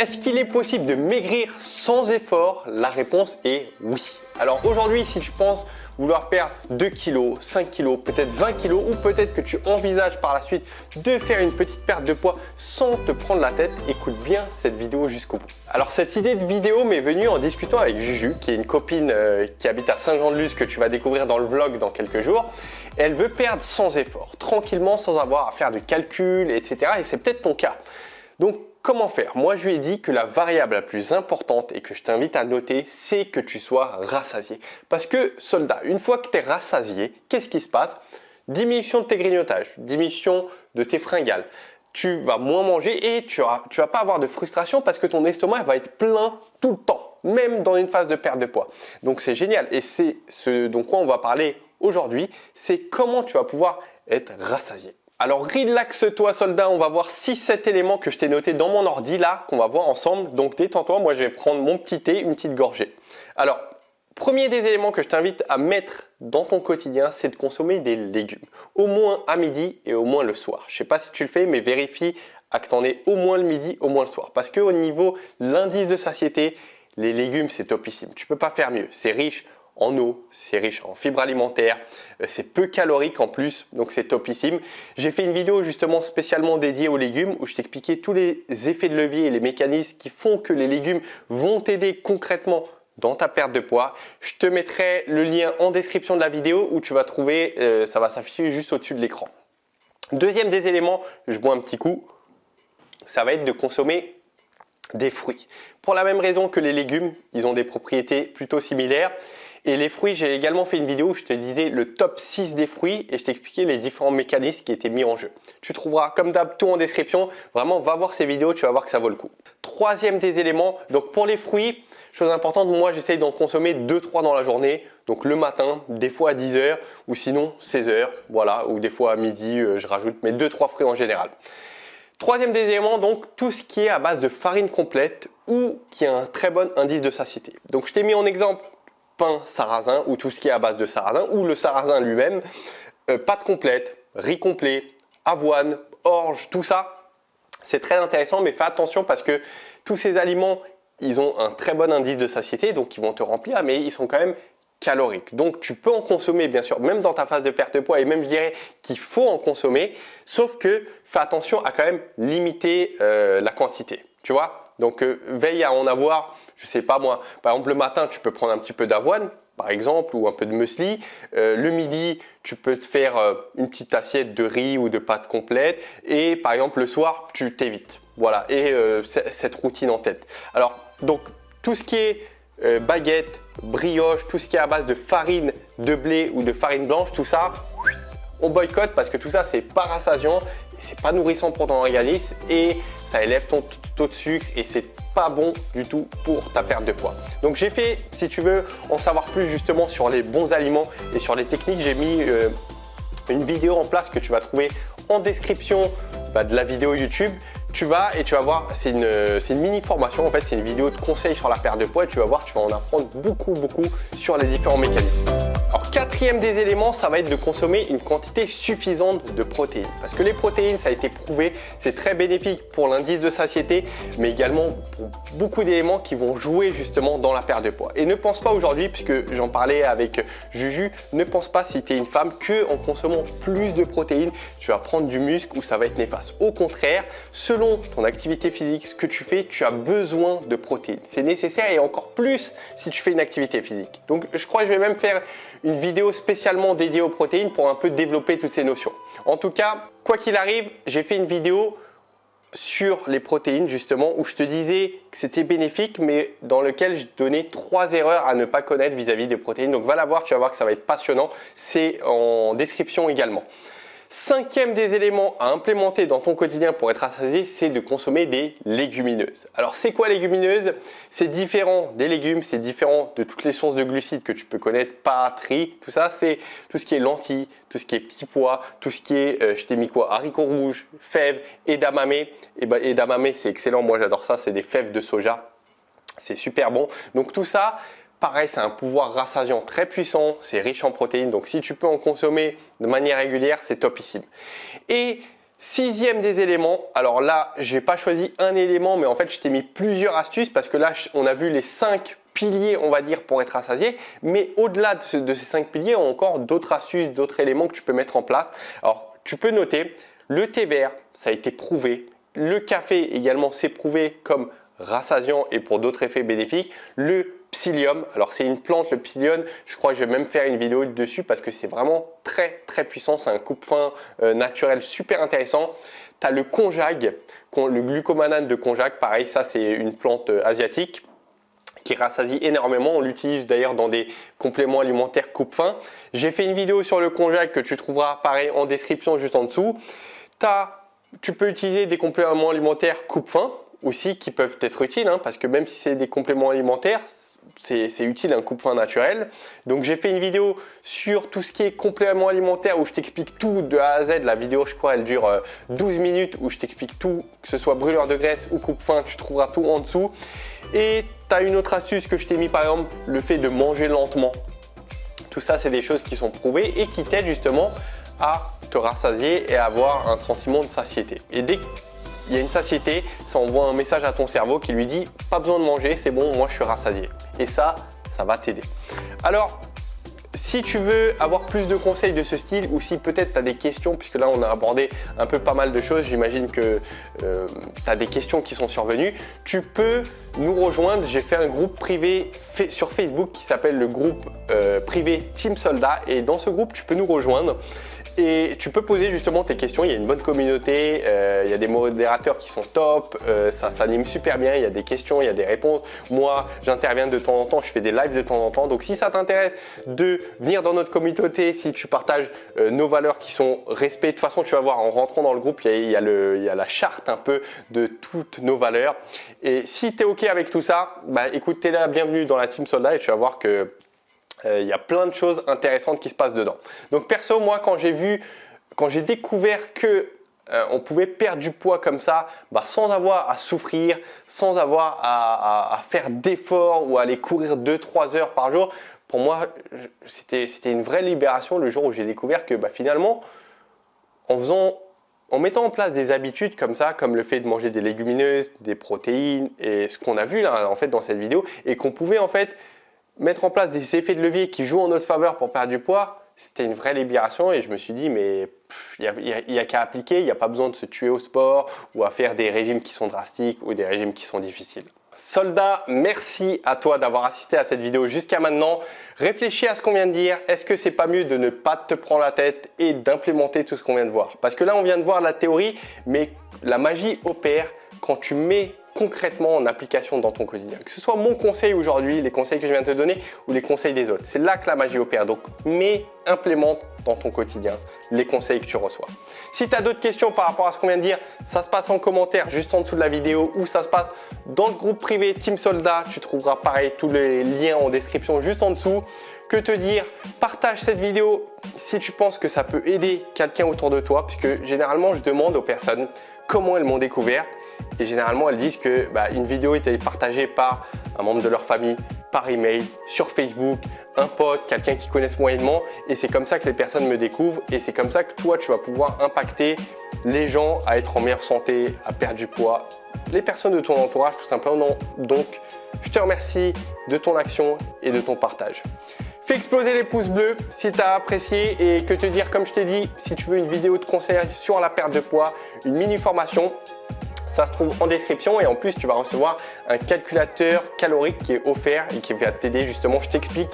Est-ce qu'il est possible de maigrir sans effort? La réponse est oui. Alors aujourd'hui, si tu penses vouloir perdre 2 kg, 5 kg, peut-être 20 kg ou peut-être que tu envisages par la suite de faire une petite perte de poids sans te prendre la tête, écoute bien cette vidéo jusqu'au bout. Alors cette idée de vidéo m'est venue en discutant avec Juju, qui est une copine qui habite à Saint-Jean-de-Luz que tu vas découvrir dans le vlog dans quelques jours. Elle veut perdre sans effort, tranquillement, sans avoir à faire de calcul, etc. Et c'est peut-être ton cas. Donc comment faire? Moi, je lui ai dit que la variable la plus importante et que je t'invite à noter, c'est que tu sois rassasié. Parce que, soldat, une fois que tu es rassasié, qu'est-ce qui se passe? Diminution de tes grignotages, diminution de tes fringales. Tu vas moins manger et tu vas pas avoir de frustration parce que ton estomac va être plein tout le temps, même dans une phase de perte de poids. Donc, c'est génial. Et c'est ce dont quoi on va parler aujourd'hui, c'est comment tu vas pouvoir être rassasié. Alors relaxe-toi soldat, on va voir 6-7 éléments que je t'ai notés dans mon ordi là, qu'on va voir ensemble. Donc détends-toi, moi je vais prendre mon petit thé, une petite gorgée. Alors, premier des éléments que je t'invite à mettre dans ton quotidien, c'est de consommer des légumes. Au moins à midi et au moins le soir. Je ne sais pas si tu le fais, mais vérifie que tu en aies au moins le midi, au moins le soir. Parce qu'au niveau l'indice de satiété, les légumes c'est topissime. Tu ne peux pas faire mieux, c'est riche en eau, c'est riche en fibres alimentaires, c'est peu calorique en plus, donc c'est topissime. J'ai fait une vidéo justement spécialement dédiée aux légumes où je t'expliquais tous les effets de levier et les mécanismes qui font que les légumes vont t'aider concrètement dans ta perte de poids. Je te mettrai le lien en description de la vidéo où tu vas trouver, ça va s'afficher juste au-dessus de l'écran. Deuxième des éléments, je bois un petit coup, ça va être de consommer des fruits. Pour la même raison que les légumes, ils ont des propriétés plutôt similaires. Et les fruits, j'ai également fait une vidéo où je te disais le top 6 des fruits et je t'expliquais les différents mécanismes qui étaient mis en jeu. Tu trouveras comme d'hab tout en description. Vraiment, va voir ces vidéos, tu vas voir que ça vaut le coup. Troisième des éléments, donc pour les fruits, chose importante, moi j'essaye d'en consommer 2-3 dans la journée. Donc le matin, des fois à 10 h ou sinon 16 h, voilà, ou des fois à midi, je rajoute, mais 2-3 fruits en général. Troisième des éléments, donc tout ce qui est à base de farine complète ou qui a un très bon indice de satiété. Donc je t'ai mis en exemple pain sarrasin ou tout ce qui est à base de sarrasin ou le sarrasin lui-même, pâte complète, riz complet, avoine, orge, tout ça, c'est très intéressant, mais fais attention parce que tous ces aliments, ils ont un très bon indice de satiété, donc ils vont te remplir, mais ils sont quand même caloriques. Donc tu peux en consommer bien sûr, même dans ta phase de perte de poids, et même je dirais qu'il faut en consommer, sauf que fais attention à quand même limiter la quantité, tu vois. Donc veille à en avoir, je sais pas moi, par exemple le matin tu peux prendre un petit peu d'avoine par exemple ou un peu de muesli. Le midi tu peux te faire une petite assiette de riz ou de pâte complète et par exemple le soir tu t'évites. Voilà, et cette routine en tête. Alors donc tout ce qui est baguette, brioche, tout ce qui est à base de farine de blé ou de farine blanche, tout ça on boycotte parce que tout ça c'est pas rassasiant, c'est pas nourrissant pour ton organisme et ça élève ton taux de sucre et c'est pas bon du tout pour ta perte de poids. Donc j'ai fait, si tu veux en savoir plus justement sur les bons aliments et sur les techniques, j'ai mis une vidéo en place que tu vas trouver en description de la vidéo YouTube. Tu vas voir, c'est une mini formation en fait, c'est une vidéo de conseils sur la perte de poids et tu vas voir, tu vas en apprendre beaucoup sur les différents mécanismes. Alors quatrième des éléments, ça va être de consommer une quantité suffisante de protéines. Parce que les protéines, ça a été prouvé, c'est très bénéfique pour l'indice de satiété, mais également pour beaucoup d'éléments qui vont jouer justement dans la perte de poids. Et ne pense pas aujourd'hui, puisque j'en parlais avec Juju, ne pense pas si tu es une femme qu'en consommant plus de protéines, tu vas prendre du muscle ou ça va être néfaste. Au contraire, selon ton activité physique, ce que tu fais, tu as besoin de protéines. C'est nécessaire et encore plus si tu fais une activité physique. Donc je crois que je vais même faire une vidéo spécialement dédiée aux protéines pour un peu développer toutes ces notions. En tout cas, quoi qu'il arrive, j'ai fait une vidéo sur les protéines justement où je te disais que c'était bénéfique mais dans lequel je donnais 3 erreurs à ne pas connaître vis-à-vis des protéines. Donc va la voir, tu vas voir que ça va être passionnant. C'est en description également. Cinquième des éléments à implémenter dans ton quotidien pour être rassasié, c'est de consommer des légumineuses. Alors c'est quoi légumineuses? C'est différent des légumes, c'est différent de toutes les sources de glucides que tu peux connaître, pâtes, riz, tout ça, c'est tout ce qui est lentilles, tout ce qui est petits pois, tout ce qui est, je t'ai mis quoi, haricots rouges, fèves, edamame. Edamame c'est excellent, moi j'adore ça, c'est des fèves de soja, c'est super bon. Donc tout ça, pareil, c'est un pouvoir rassasiant très puissant, c'est riche en protéines, donc si tu peux en consommer de manière régulière, c'est topissime. Et Sixième des éléments, alors là, je n'ai pas choisi un élément, mais en fait, je t'ai mis plusieurs astuces parce que là, on a vu les 5 piliers, on va dire, pour être rassasié. Mais au-delà de ces 5 piliers, on a encore d'autres astuces, d'autres éléments que tu peux mettre en place. Alors, tu peux noter, le thé vert, ça a été prouvé. Le café également, c'est prouvé comme rassasiant et pour d'autres effets bénéfiques. Le psyllium, alors c'est une plante, le psyllium, je crois que je vais même faire une vidéo dessus parce que c'est vraiment très puissant, c'est un coupe-faim naturel super intéressant. Tu as le konjac, le glucomanane de konjac, pareil, ça c'est une plante asiatique qui rassasie énormément, on l'utilise d'ailleurs dans des compléments alimentaires coupe-faim. J'ai fait une vidéo sur le konjac que tu trouveras pareil en description juste en dessous. Tu peux utiliser des compléments alimentaires coupe-faim aussi qui peuvent être utiles parce que même si c'est des compléments alimentaires, c'est utile un coupe-faim naturel. Donc j'ai fait une vidéo sur tout ce qui est compléments alimentaires où je t'explique tout de A à Z. La vidéo, je crois, elle dure 12 minutes où je t'explique tout, que ce soit brûleur de graisse ou coupe-faim, tu trouveras tout en dessous. Et tu as une autre astuce que je t'ai mis, par exemple, le fait de manger lentement. Tout ça, c'est des choses qui sont prouvées et qui t'aident justement à te rassasier et à avoir un sentiment de satiété. Et dès qu'il y a une satiété, ça envoie un message à ton cerveau qui lui dit pas besoin de manger, c'est bon, moi je suis rassasié. Et ça va t'aider. Alors, si tu veux avoir plus de conseils de ce style ou si peut-être tu as des questions, puisque là on a abordé un peu pas mal de choses, j'imagine que tu as des questions qui sont survenues, tu peux nous rejoindre. J'ai fait un groupe privé sur Facebook qui s'appelle le groupe privé Team Soldat et dans ce groupe tu peux nous rejoindre. Et tu peux poser justement tes questions, il y a une bonne communauté, il y a des modérateurs qui sont top, ça s'anime super bien, il y a des questions, il y a des réponses. Moi, j'interviens de temps en temps, je fais des lives de temps en temps. Donc si ça t'intéresse de venir dans notre communauté, si tu partages nos valeurs qui sont respect, de toute façon tu vas voir en rentrant dans le groupe, il y a la charte un peu de toutes nos valeurs. Et si tu es OK avec tout ça, bah écoute, tu es là, bienvenue dans la Team Soldat et tu vas voir que il y a plein de choses intéressantes qui se passent dedans. Donc perso, moi quand j'ai découvert que on pouvait perdre du poids comme ça, sans avoir à souffrir, sans avoir à faire d'efforts ou à aller courir 2-3 heures par jour, pour moi c'était une vraie libération le jour où j'ai découvert que finalement en mettant en place des habitudes comme ça, comme le fait de manger des légumineuses, des protéines et ce qu'on a vu là en fait dans cette vidéo, et qu'on pouvait en fait mettre en place des effets de levier qui jouent en notre faveur pour perdre du poids, c'était une vraie libération et je me suis dit mais il n'y a qu'à appliquer, il n'y a pas besoin de se tuer au sport ou à faire des régimes qui sont drastiques ou des régimes qui sont difficiles. Soldat, merci à toi d'avoir assisté à cette vidéo jusqu'à maintenant. Réfléchis à ce qu'on vient de dire. Est-ce que c'est pas mieux de ne pas te prendre la tête et d'implémenter tout ce qu'on vient de voir? Parce que là, on vient de voir la théorie, mais la magie opère quand tu mets concrètement en application dans ton quotidien. Que ce soit mon conseil aujourd'hui, les conseils que je viens de te donner ou les conseils des autres. C'est là que la magie opère. Donc, implémente dans ton quotidien les conseils que tu reçois. Si tu as d'autres questions par rapport à ce qu'on vient de dire, ça se passe en commentaire juste en dessous de la vidéo ou ça se passe dans le groupe privé Team Soldat. Tu trouveras pareil tous les liens en description juste en dessous. Que te dire? Partage cette vidéo si tu penses que ça peut aider quelqu'un autour de toi, puisque généralement je demande aux personnes comment elles m'ont découvert. Et généralement, elles disent que une vidéo était partagée par un membre de leur famille, par email, sur Facebook, un pote, quelqu'un qui connaisse moyennement. Et c'est comme ça que les personnes me découvrent. Et c'est comme ça que toi, tu vas pouvoir impacter les gens à être en meilleure santé, à perdre du poids, les personnes de ton entourage tout simplement. Donc, je te remercie de ton action et de ton partage. Fais exploser les pouces bleus si tu as apprécié et que te dire, comme je t'ai dit, si tu veux une vidéo de conseil sur la perte de poids, une mini formation, ça se trouve en description et en plus tu vas recevoir un calculateur calorique qui est offert et qui va t'aider justement. Je t'explique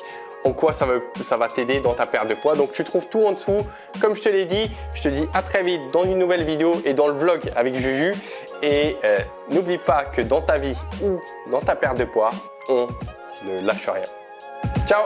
en quoi ça va t'aider dans ta perte de poids. Donc tu trouves tout en dessous. Comme je te l'ai dit, je te dis à très vite dans une nouvelle vidéo et dans le vlog avec Juju. Et n'oublie pas que dans ta vie ou dans ta perte de poids, on ne lâche rien. Ciao!